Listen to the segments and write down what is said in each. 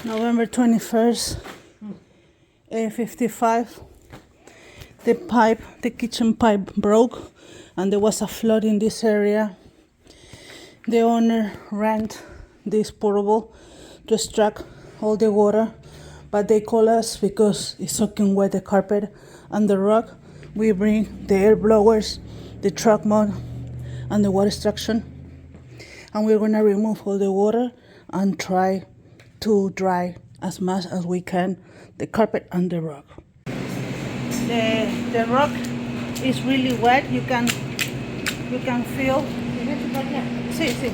November 21st, 8:55. The kitchen pipe broke and there was a flood in this area. The owner rent this portable to extract all the water, but they call us because it's soaking wet the carpet and the rug. We bring the air blowers, the truck mount, and the water extraction, and we're gonna remove all the water and try to dry as much as we can the carpet and the rug. The rug is really wet. You can feel. Sí, sí.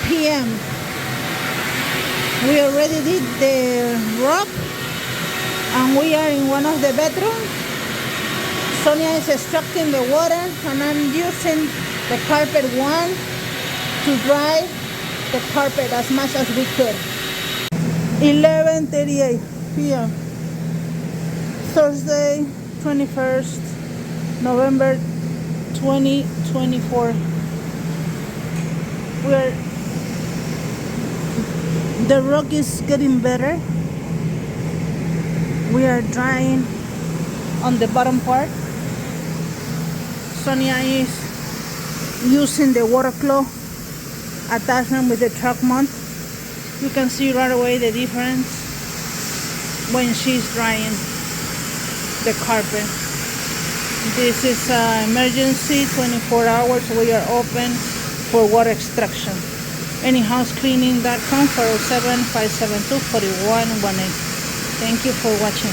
PM. We already did the rug and we are in one of the bedrooms. Sonia is extracting the water and I'm using the carpet one to dry the carpet as much as we could. 11:38 PM, Thursday, 21st November 2024. The rug is getting better. We are drying on the bottom part. Sonia is using the water claw attachment with the truck mount. You can see right away the difference when she's drying the carpet. This is an emergency, 24 hours. We are open for water extraction. Any house cleaning.com, 407-572-4118. Thank you for watching.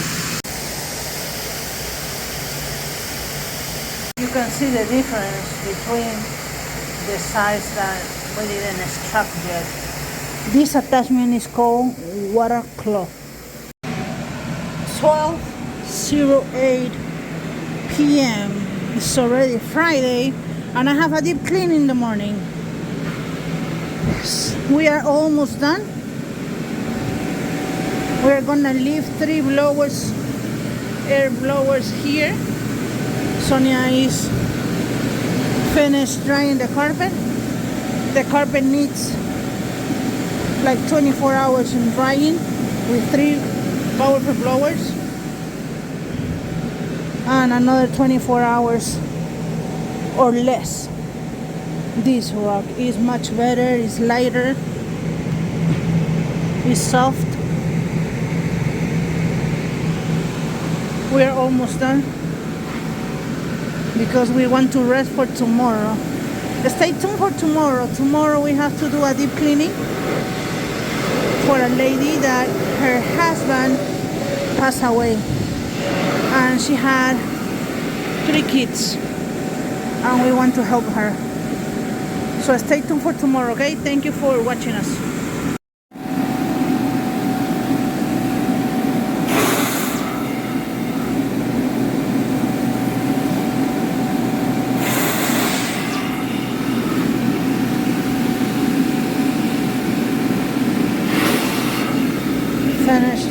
You can see the difference between the size that we didn't extract yet. This attachment is called water claw. 12:08 PM. It's already Friday and I have a deep clean in the morning. We are almost done. We're gonna leave 3 blowers, air blowers here. Sonia is finished drying the carpet. The carpet needs like 24 hours in drying with 3 powerful blowers and another 24 hours or less. This rug is much better, it's lighter, it's soft. We are almost done because we want to rest for tomorrow. Stay tuned for tomorrow. Tomorrow we have to do a deep cleaning for a lady that her husband passed away and she had 3 kids and we want to help her. So stay tuned for tomorrow, okay? Thank you for watching us. Finished.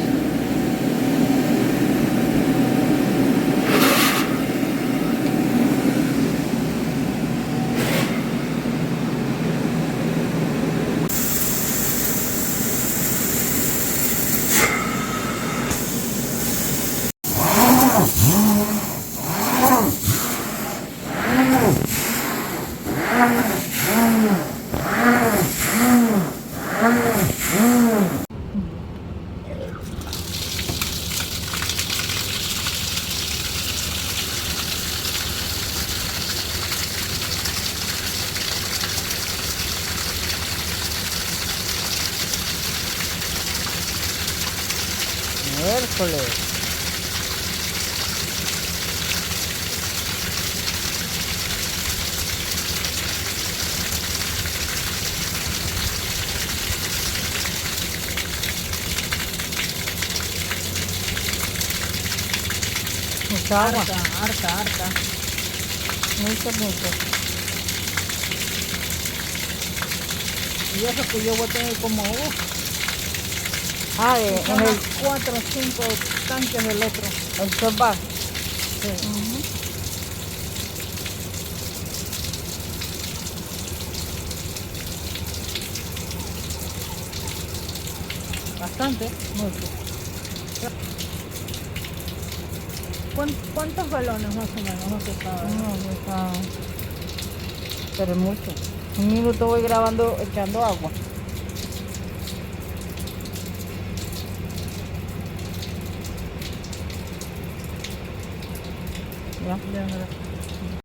miércoles. Mucha agua. Harta. Mucho. Y eso que yo boté como Ah, en el 4 o 5 tanques del otro. sopa. Sí. Bastante. Mucho. ¿Cuántos galones más o menos no se sabe? No está. Pero es mucho. Un minuto voy grabando, echando agua. Ya. Ya, mira.